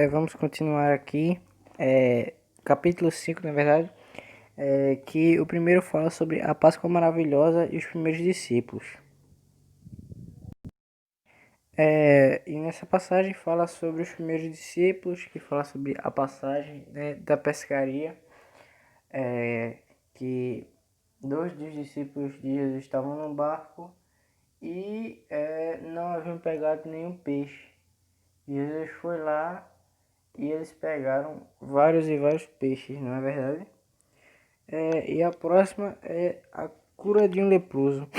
Vamos continuar aqui, capítulo 5, na verdade, que o primeiro fala sobre a Páscoa maravilhosa e os primeiros discípulos. E nessa passagem fala sobre os primeiros discípulos, que fala sobre a passagem, né, da pescaria, que dois dos discípulos de Jesus estavam no barco e não haviam pegado nenhum peixe. Jesus foi lá e eles pegaram vários e vários peixes, não é verdade? E a próxima é a cura de um leproso,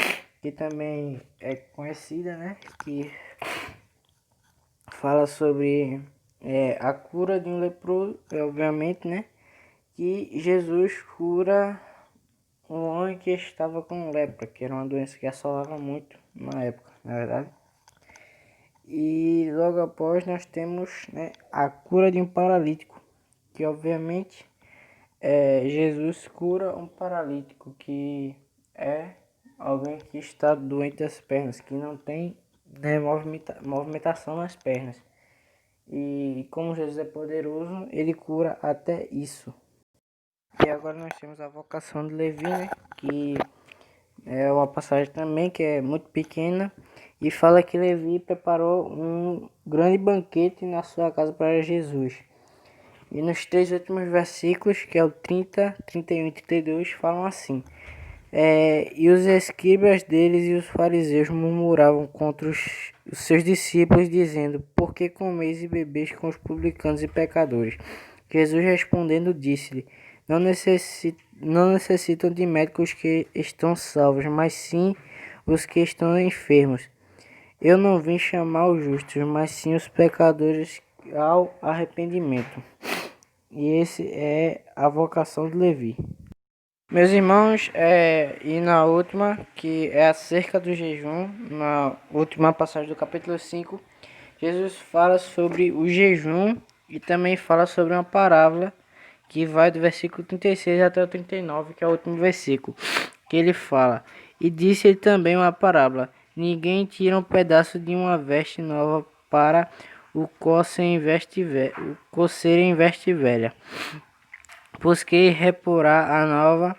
que também é conhecida, né? Que fala sobre a cura de um leproso, obviamente, né? Que Jesus cura um homem que estava com lepra, que era uma doença que assolava muito na época, na verdade. E logo após nós temos, né, a cura de um paralítico, que obviamente Jesus cura um paralítico, que é alguém que está doente das pernas, que não tem, né, movimentação nas pernas. E como Jesus é poderoso, ele cura até isso. E agora nós temos a vocação de Levi, né, que é uma passagem também que é muito pequena, e fala que Levi preparou um grande banquete na sua casa para Jesus. E nos três últimos versículos, que é o 30, 31 e 32, falam assim: E os escribas deles e os fariseus murmuravam contra os seus discípulos, dizendo: Por que comeis e bebeis com os publicanos e pecadores? Jesus respondendo disse-lhe: não necessitam de médicos que estão salvos, mas sim os que estão enfermos. Eu não vim chamar os justos, mas sim os pecadores ao arrependimento. E esse é a vocação de Levi. Meus irmãos, e na última, que é acerca do jejum, na última passagem do capítulo 5, Jesus fala sobre o jejum e também fala sobre uma parábola que vai do versículo 36 até o 39, que é o último versículo, que ele fala: E disse ele também uma parábola: Ninguém tira um pedaço de uma veste nova para o coceiro em veste velha, pois que reporá a nova,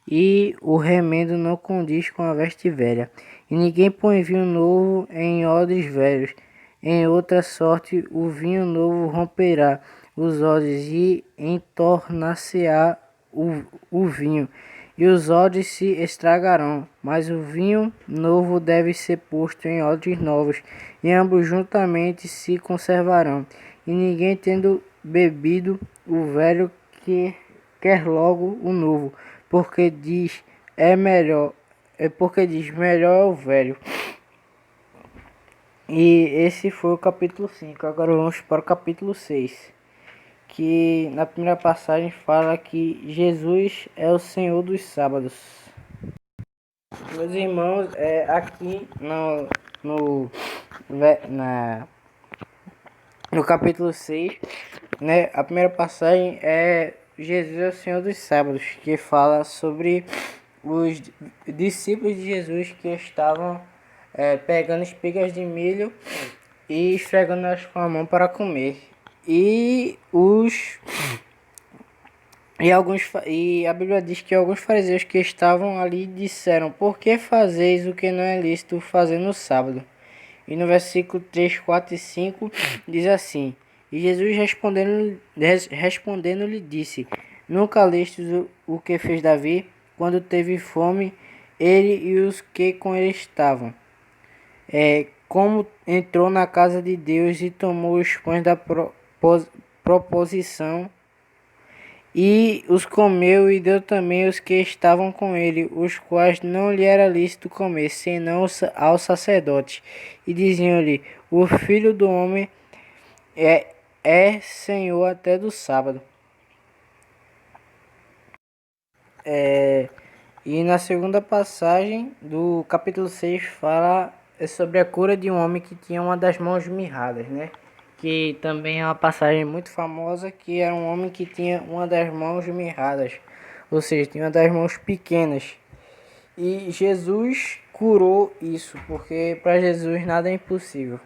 e o remendo não condiz com a veste velha. E ninguém põe vinho novo em odres velhos. Em outra sorte, o vinho novo romperá os odres e entornar-se-á o vinho, e os odres se estragarão. Mas o vinho novo deve ser posto em odres novos, e ambos juntamente se conservarão. E ninguém, tendo bebido o velho, que quer logo o novo, porque diz melhor é o velho. E esse foi o capítulo 5. Agora vamos para o capítulo 6, que na primeira passagem fala que Jesus é o Senhor dos sábados. Meus irmãos, aqui no capítulo 6, né, a primeira passagem é Jesus é o Senhor dos sábados, que fala sobre os discípulos de Jesus que estavam pegando espigas de milho e esfregando-as com a mão para comer. E a Bíblia diz que alguns fariseus que estavam ali disseram: Por que fazeis o que não é lícito fazer no sábado? E no versículo 3, 4 e 5 diz assim: E Jesus respondendo-lhe disse: Nunca lestes o que fez Davi, quando teve fome, ele e os que com ele estavam? Como entrou na casa de Deus e tomou os pães da proposição, e os comeu, e deu também os que estavam com ele, os quais não lhe era lícito comer, senão aos sacerdotes. E diziam-lhe: O Filho do Homem é Senhor até do sábado. E na segunda passagem do capítulo 6 fala sobre a cura de um homem que tinha uma das mãos mirradas, né? Que também é uma passagem muito famosa, que era um homem que tinha uma das mãos mirradas, ou seja, tinha uma das mãos pequenas. E Jesus curou isso, porque para Jesus nada é impossível.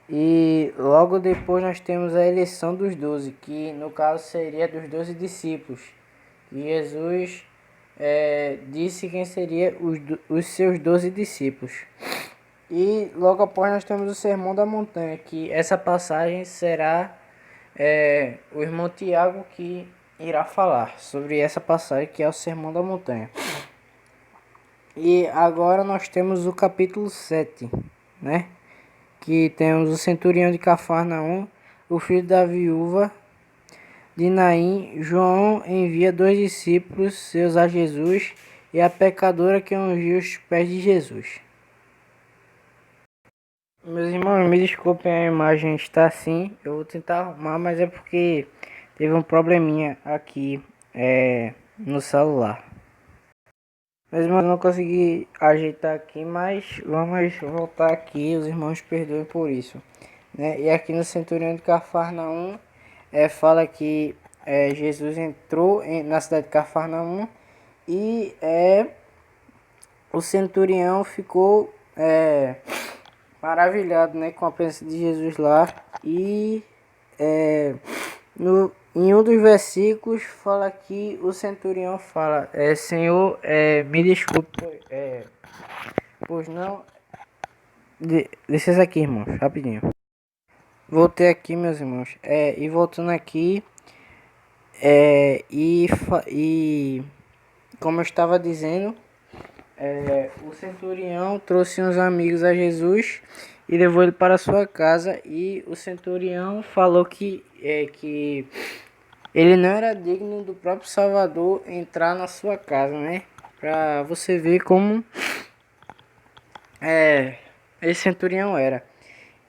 E logo depois nós temos a eleição dos 12, que no caso seria dos 12 discípulos. E Jesus disse quem seria os seus 12 discípulos. E logo após nós temos o Sermão da Montanha, que essa passagem será o irmão Tiago que irá falar sobre essa passagem, que é o Sermão da Montanha. E agora nós temos o capítulo 7, né? Que temos o centurião de Cafarnaum, o filho da viúva de Naim. João envia 2 discípulos seus a Jesus e a pecadora que ungiu os pés de Jesus. Meus irmãos, me desculpem, a imagem está assim, eu vou tentar arrumar, mas é porque teve um probleminha aqui no celular. Meus irmãos, não consegui ajeitar aqui, mas vamos voltar aqui, os irmãos perdoem por isso, né? E aqui no centurião de Cafarnaum fala que Jesus entrou na cidade de Cafarnaum e o centurião ficou maravilhado, né, com a presença de Jesus lá. E em um dos versículos fala que o centurião fala: Senhor, me desculpe, pois não. Licença aqui, irmãos, rapidinho. Voltei aqui, meus irmãos. E voltando aqui, e como eu estava dizendo, o centurião trouxe uns amigos a Jesus e levou ele para sua casa. E o centurião falou que ele não era digno do próprio Salvador entrar na sua casa, né? Para você ver como esse centurião era.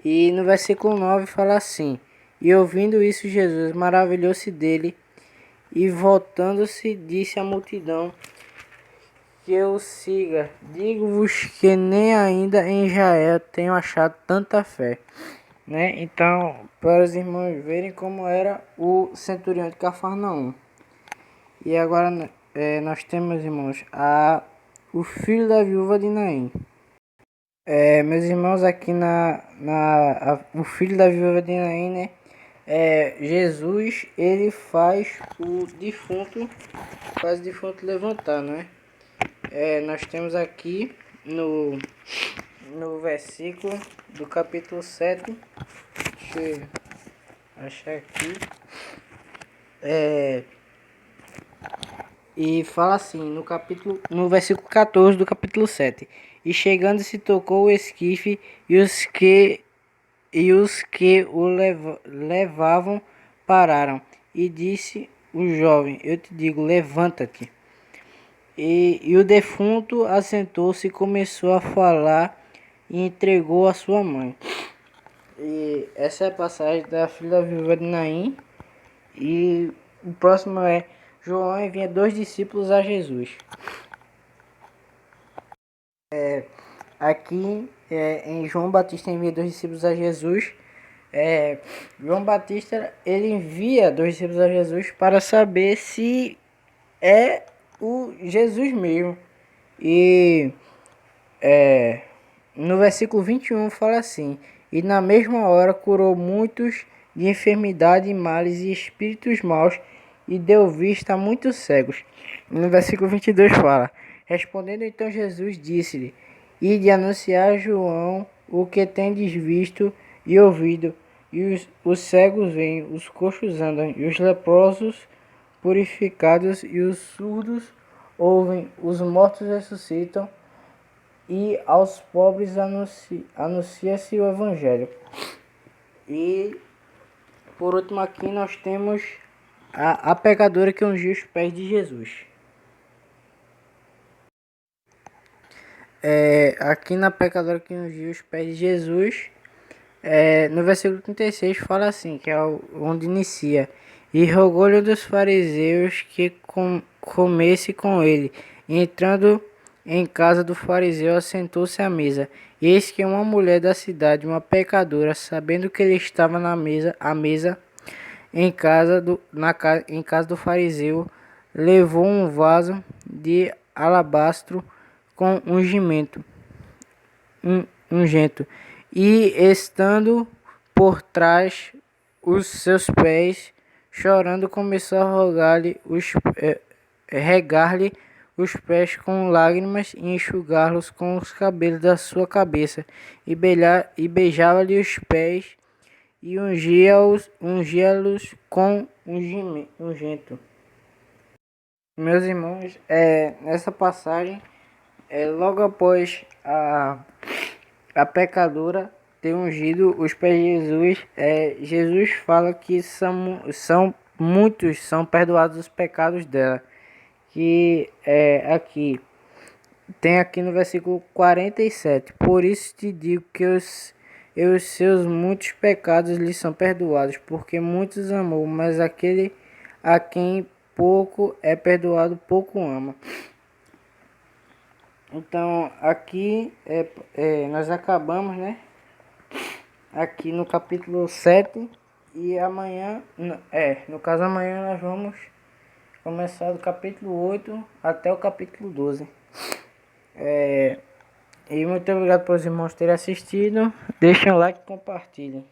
E no versículo 9 fala assim: E ouvindo isso, Jesus maravilhou-se dele e voltando-se disse à multidão que eu siga. Digo-vos que nem ainda em Israel tenho achado tanta fé. Né? Então, para os irmãos verem como era o centurião de Cafarnaum. E agora nós temos, irmãos, o filho da viúva de Naim. Meus irmãos, aqui o filho da viúva de Naim, né? Jesus, ele faz o defunto levantar, né? Nós temos aqui no versículo do capítulo 7, deixa eu achar aqui, e fala assim, no versículo 14 do capítulo 7: E chegando se tocou o esquife, e os que o levavam pararam. E disse o jovem: Eu te digo, levanta-te. E o defunto assentou-se e começou a falar e entregou a sua mãe. E essa é a passagem da filha da viúva de Naim. E o próximo João envia 2 discípulos a Jesus. Aqui em João Batista envia 2 discípulos a Jesus. João Batista ele envia 2 discípulos a Jesus para saber se é o Jesus mesmo. E no versículo 21 fala assim: E na mesma hora curou muitos de enfermidade, males e espíritos maus, e deu vista a muitos cegos. No versículo 22 fala: Respondendo então Jesus disse-lhe: Ide anunciar a João o que tendes visto e ouvido, e os cegos veem, os coxos andam, e os leprosos purificados, e os surdos ouvem, os mortos ressuscitam, e aos pobres anuncia-se o Evangelho. E por último aqui nós temos a pecadora que ungiu os pés de Jesus. Aqui na pecadora que ungiu os pés de Jesus, no versículo 36 fala assim, que é onde inicia: E rogou-lhe dos fariseus que comesse com ele. E entrando em casa do fariseu, assentou-se à mesa. Eis que uma mulher da cidade, uma pecadora, sabendo que ele estava à mesa em casa do fariseu, levou um vaso de alabastro com ungento, e estando por trás os seus pés, chorando, começou a regar-lhe os pés com lágrimas e enxugá-los com os cabelos da sua cabeça, e beijava-lhe os pés e ungia-los com ungento. Meus irmãos, nessa passagem, logo após a pecadora ter ungido os pés de Jesus, Jesus fala que muitos são perdoados os pecados dela. Que tem aqui no versículo 47. Por isso te digo que os seus muitos pecados lhe são perdoados, porque muitos amou, mas aquele a quem pouco é perdoado, pouco ama. Então aqui nós acabamos, né? Aqui no capítulo 7, e amanhã, no caso amanhã nós vamos começar do capítulo 8 até o capítulo 12. E muito obrigado pelos irmãos terem assistido. Deixem um like e compartilhem.